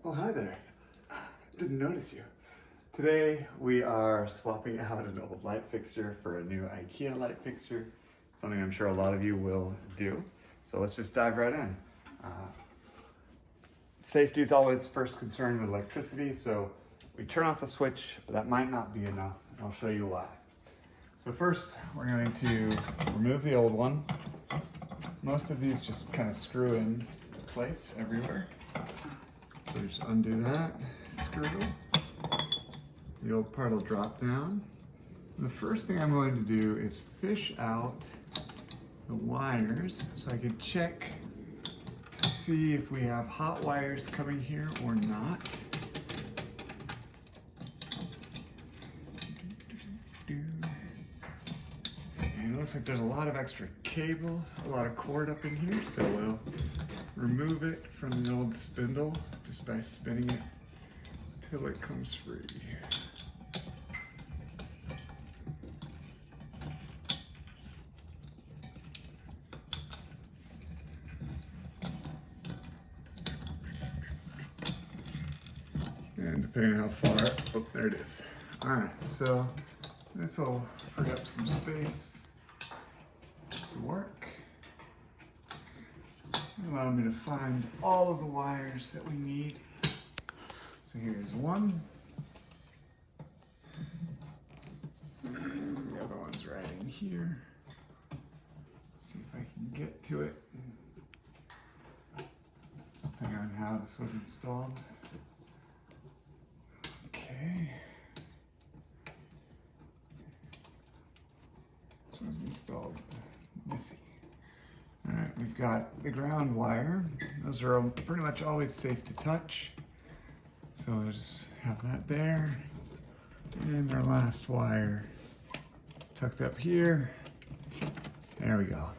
Oh, hi there. Didn't notice you. Today we are swapping out an old light fixture for a new IKEA light fixture, something I'm sure a lot of you will do. So let's just dive right in. Safety is always first concern with electricity, so we turn off the switch, but that might not be enough, and I'll show you why. So first, we're going to remove the old one. Most of these just kind of screw in place everywhere. So just undo that screw. The old part will drop down. And the first thing I'm going to do is fish out the wires so I can check to see if we have hot wires coming here or not. And it looks like there's a lot of extra cable, a lot of cord up in here, so we'll remove it from the old spindle just by spinning it till it comes free. And depending on how far, oh, there it is. All right, so this will free up some space to work. Allow me to find all of the wires that we need. So here's one. And the other one's right in here. Let's see if I can get to it. Depending on how this was installed. Okay. This was installed messy. All right, we've got the ground wire. Those are pretty much always safe to touch. So we'll just have that there. And our last wire tucked up here. There we go.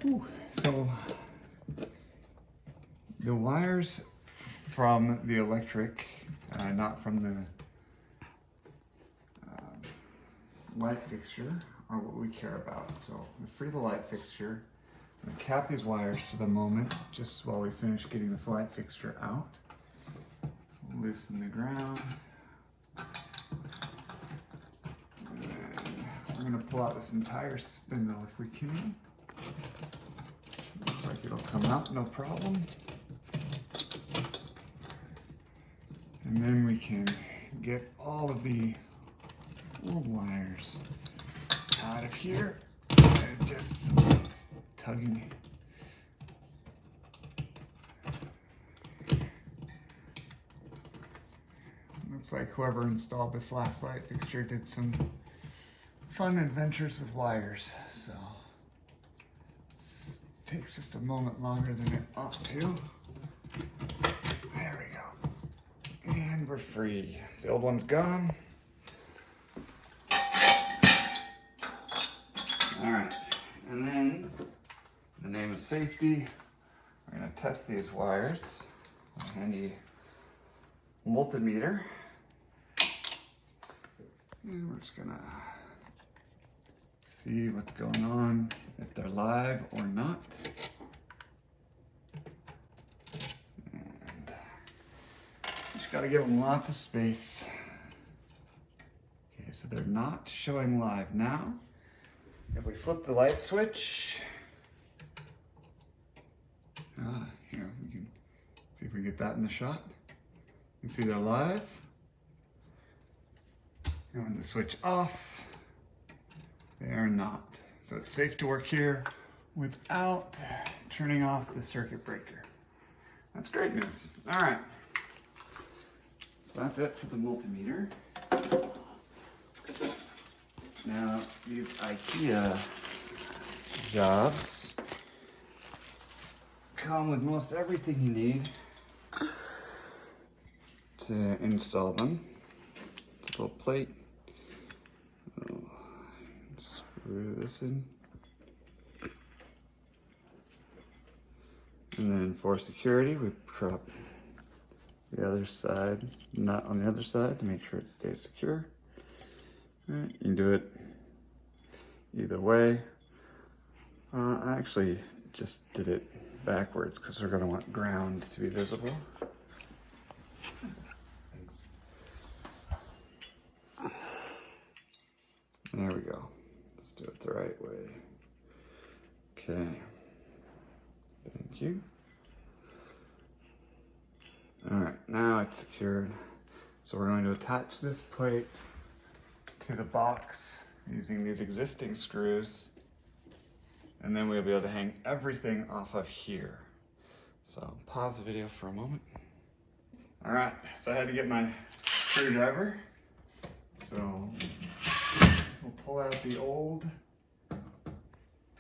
Whew. So the wires from the electric, not from the light fixture, are what we care about. So we free the light fixture. I'm gonna cap these wires for the moment, just while we finish getting this light fixture out. Loosen the ground. And we're gonna pull out this entire spindle if we can. Looks like it'll come out, no problem. And then we can get all of the old wires out of here. And just tugging. Looks like whoever installed this last light fixture did some fun adventures with wires, so this takes just a moment longer than it ought to. There we go. And we're free. The old one's gone. All right, and then in the name of safety, we're gonna test these wires with a handy multimeter. And we're just gonna see what's going on, if they're live or not. And just gotta give them lots of space. Okay, so they're not showing live now. If we flip the light switch, here, we can see if we get that in the shot. You can see they're live. And when the switch off, they are not. So it's safe to work here without turning off the circuit breaker. That's great news. All right. So that's it for the multimeter. Now, these IKEA jobs come with most everything you need to install them. It's a little plate. Screw this in. And then for security, we prop the other side, not on the other side, to make sure it stays secure. All right, you can do it either way. I actually just did it backwards because we're going to want ground to be visible. There we go. Let's do it the right way. Okay. Thank you. All right, now it's secured. So we're going to attach this plate to the box using these existing screws, and then we'll be able to hang everything off of here. So pause the video for a moment. All right, so I had to get my screwdriver. So we'll pull out the old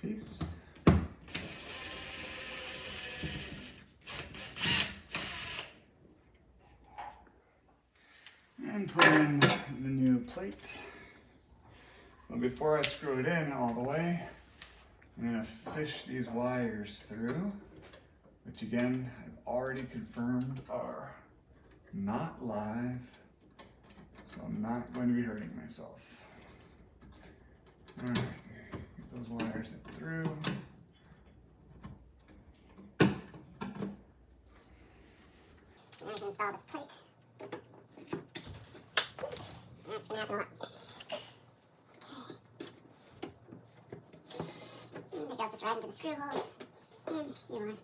piece. And put in the new plate. But before I screw it in all the way, I'm gonna fish these wires through, which again, I've already confirmed are not live, so I'm not going to be hurting myself. All right, get those wires through. I'm going to install this plate. That's going to happen a lot. Okay. And it goes just right into the screw holes. And you are in the box.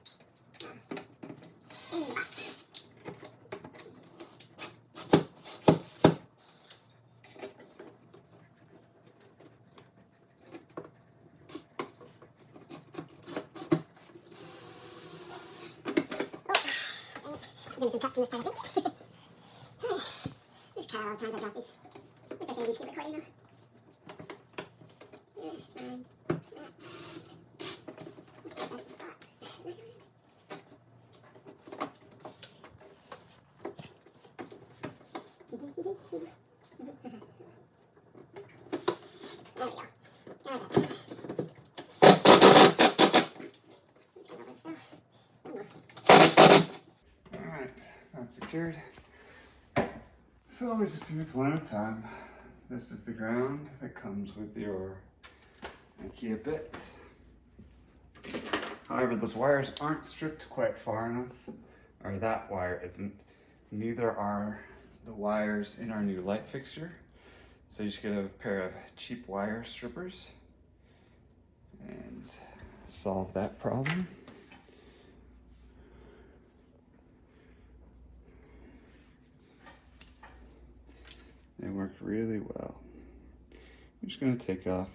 There's some cuts in this part, I think. There's kind of a lot of times I drop these. It's okay, I'm just keep recording now. That's the spot. There we go. I got that. Alright, that's secured. So we just do this one at a time. This is the ground that comes with your IKEA bit. However, those wires aren't stripped quite far enough, or that wire isn't. Neither are the wires in our new light fixture. So you just get a pair of cheap wire strippers and solve that problem. They work really well. I'm just going to take off,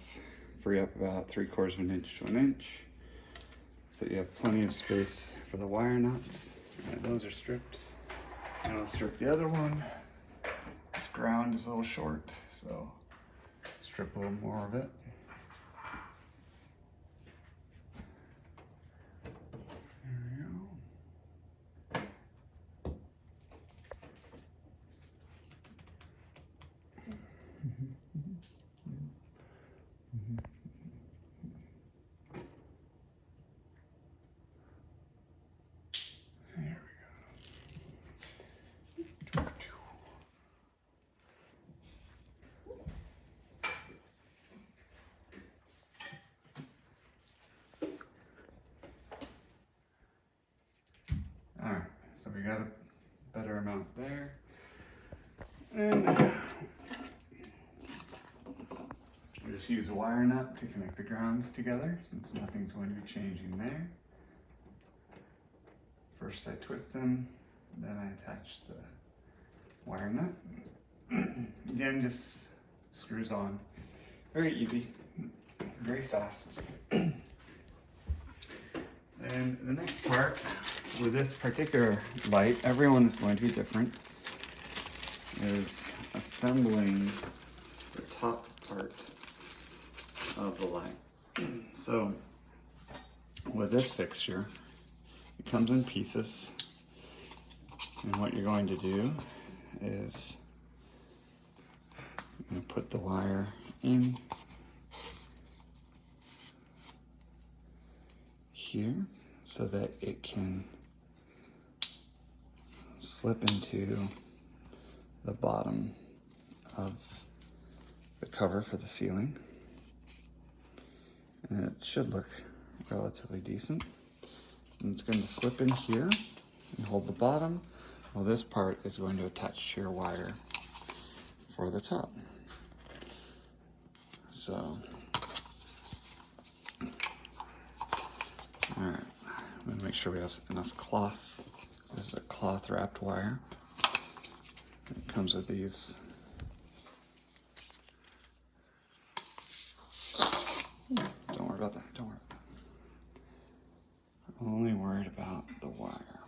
free up about 3/4 of an inch to an inch, so that you have plenty of space for the wire nuts. And those are stripped. And I'll strip the other one. This ground is a little short, so strip a little more of it. There we go. There we go. All right, so we got a better amount there. And we just use a wire nut to connect the grounds together, since nothing's going to be changing there. First I twist them, then I attach the wire nut. Again, just screws on. Very easy, very fast. And the next part, with this particular light, everyone is going to be different, is assembling the top part of the light. So with this fixture, it comes in pieces, and what you're going to do is you're going to put the wire in here so that it can slip into the bottom of the cover for the ceiling. And it should look relatively decent. And it's going to slip in here and hold the bottom, while this part is going to attach to your wire for the top. So, all right, I'm gonna make sure we have enough cloth. This is a cloth wrapped wire. It comes with these. Don't worry about that, don't worry about that. I'm only worried about the wire.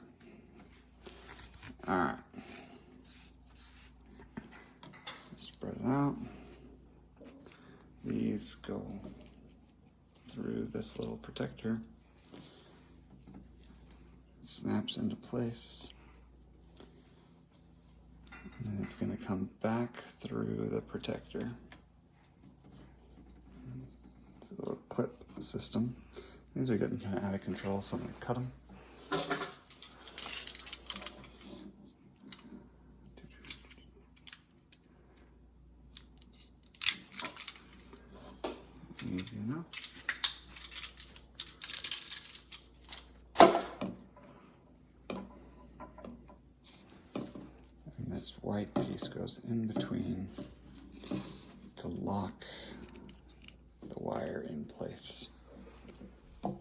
All right. Spread it out. These go through this little protector. It snaps into place. And then it's going to come back through the protector. It's a little clip system. These are getting kind of out of control, so I'm going to cut them. Easy enough. And this white piece goes in between to lock the wire in place. Alright,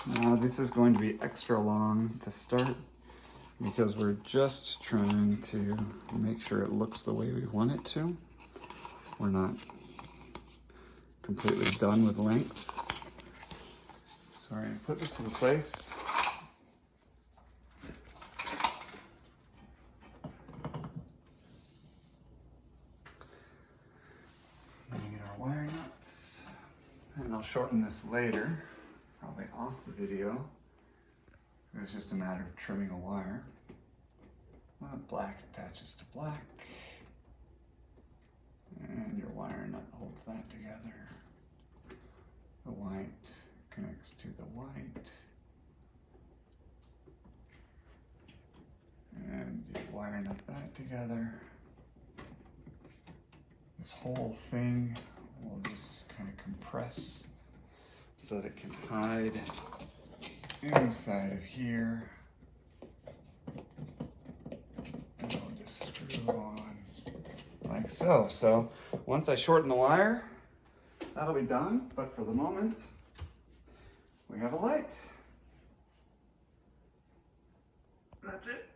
now this is going to be extra long to start because we're just trying to make sure it looks the way we want it to. We're not completely done with length. So we're going to put this in place. Then we get our wire nuts. And I'll shorten this later, probably off the video. It's just a matter of trimming a wire. Black attaches to black. And your wire nut holds that together. The white connects to the white. And you wire nut that together. This whole thing will just kind of compress so that it can hide inside of here. And we'll just screw on like so. So once I shorten the wire, that'll be done. But for the moment, we have a light. That's it.